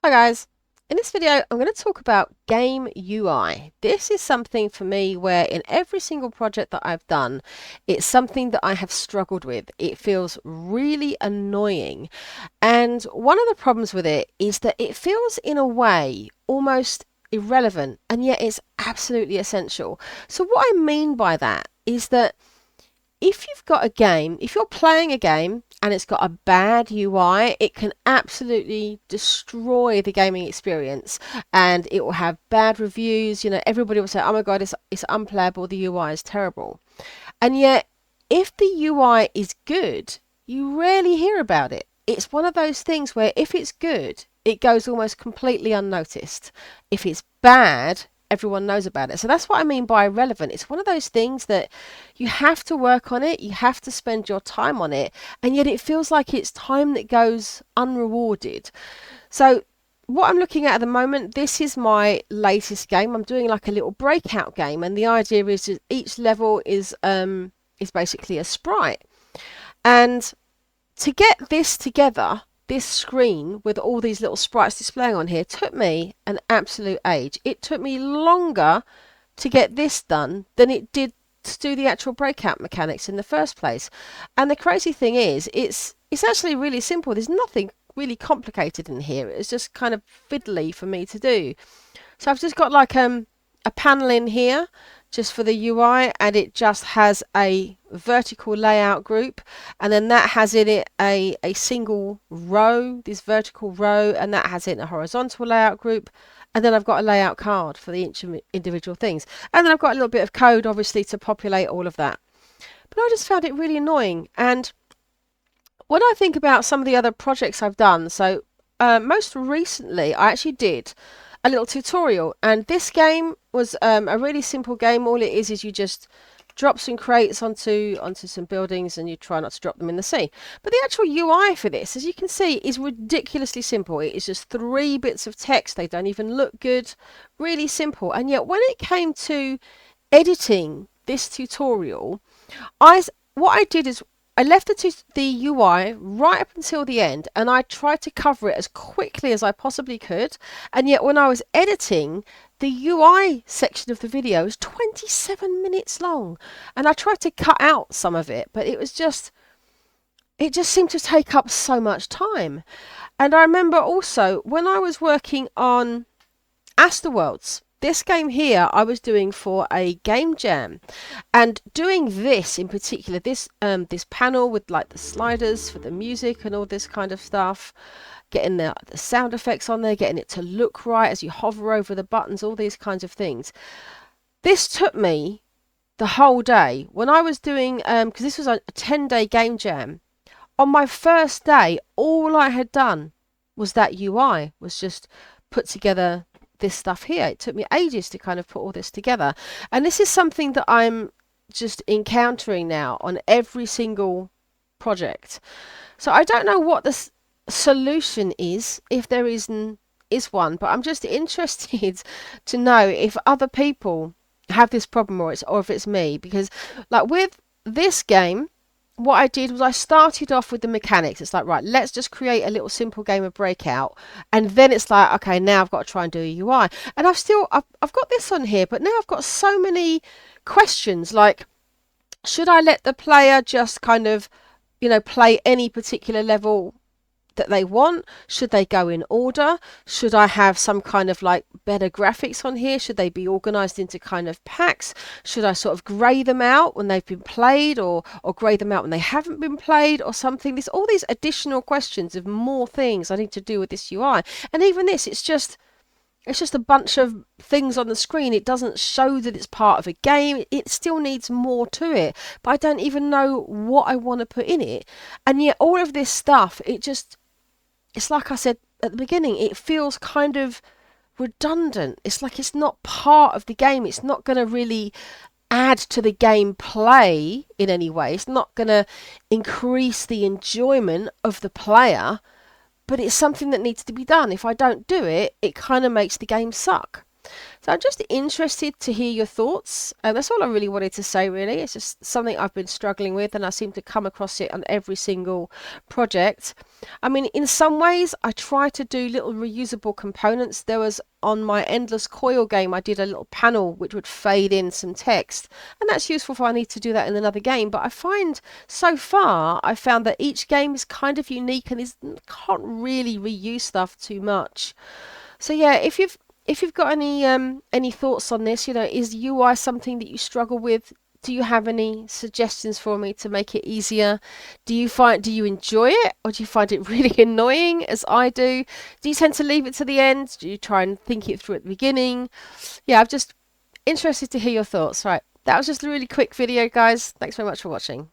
Hi guys, in this video I'm going to talk about game UI. This is something for me where in every single project that I've done, it's something that I have struggled with. It feels really annoying, and one of the problems with it is that it feels in a way almost irrelevant, and yet it's absolutely essential. So what I mean by that is that if you've got a game, if you're playing a game and it's got a bad UI, it can absolutely destroy the gaming experience, and it will have bad reviews. Everybody will say, "Oh my God, it's unplayable. The UI is terrible." And yet, if the UI is good, you rarely hear about it. It's one of those things where if it's good, it goes almost completely unnoticed. If it's bad, everyone knows about it. So that's what I mean by relevant. It's one of those things that you have to work on it, you have to spend your time on it, and yet it feels like it's time that goes unrewarded. So what I'm looking at the moment, this is my latest game. I'm doing like a little breakout game, and the idea is that each level is basically a sprite. And to get this together, this screen with all these little sprites displaying on here, took me an absolute age. It took me longer to get this done than it did to do the actual breakout mechanics in the first place. And the crazy thing is, it's actually really simple. There's nothing really complicated in here. It's just kind of fiddly for me to do. So I've just got like a panel in here just for the UI, and it just has a vertical layout group, and then that has in it a single row, this vertical row, and that has in a horizontal layout group, and then I've got a layout card for the individual things, and then I've got a little bit of code obviously to populate all of that. But I just found it really annoying. And when I think about some of the other projects I've done, so most recently I actually did a little tutorial, and this game was a really simple game. All it is you just drop some crates onto some buildings, and you try not to drop them in the sea. But the actual UI for this, as you can see, is ridiculously simple. It is just 3 bits of text. They don't even look good. Really simple. And yet when it came to editing this tutorial, I what I did is I left the UI right up until the end, and I tried to cover it as quickly as I possibly could. And yet when I was editing, the UI section of the video is 27 minutes long, and I tried to cut out some of it, but it just seemed to take up so much time. And I remember also when I was working on Astroworlds, this game here I was doing for a game jam, and doing this in particular, this panel with like the sliders for the music and all this kind of stuff, getting the sound effects on there, getting it to look right as you hover over the buttons, all these kinds of things. This took me the whole day when I was doing, because this was a 10-day game jam. On my first day, all I had done was that UI, was just put together this stuff here. It took me ages to kind of put all this together. And this is something that I'm just encountering now on every single project. So I don't know what the solution is, if there is one, but I'm just interested to know if other people have this problem, or if it's me. Because like with this game, what I did was I started off with the mechanics. It's like, right, let's just create a little simple game of breakout, and then it's like, okay, now I've got to try and do a UI. And I've got this on here, but now I've got so many questions, like, should I let the player just kind of, play any particular level that they want? Should they go in order? Should I have some kind of like better graphics on here? Should they be organized into kind of packs? Should I sort of grey them out when they've been played, or grey them out when they haven't been played, or something? There's all these additional questions of more things I need to do with this UI. And even this, it's just a bunch of things on the screen. It doesn't show that it's part of a game. It still needs more to it, but I don't even know what I want to put in it. And yet all of this stuff, it's like I said at the beginning, it feels kind of redundant. It's like it's not part of the game. It's not going to really add to the gameplay in any way. It's not going to increase the enjoyment of the player, but it's something that needs to be done. If I don't do it, it kind of makes the game suck. So I'm just interested to hear your thoughts. That's all I really wanted to say, really. It's just something I've been struggling with, and I seem to come across it on every single project. I mean, in some ways, I try to do little reusable components. There was on my Endless Coil game, I did a little panel which would fade in some text, and that's useful if I need to do that in another game. But I find so far, I found that each game is kind of unique and can't really reuse stuff too much. So yeah, if you've got any thoughts on this, is UI something that you struggle with? Do you have any suggestions for me to make it easier? Do you enjoy it, or do you find it really annoying as I do? Do you tend to leave it to the end? Do you try and think it through at the beginning? Yeah, I'm just interested to hear your thoughts. Right. That was just a really quick video, guys. Thanks very much for watching.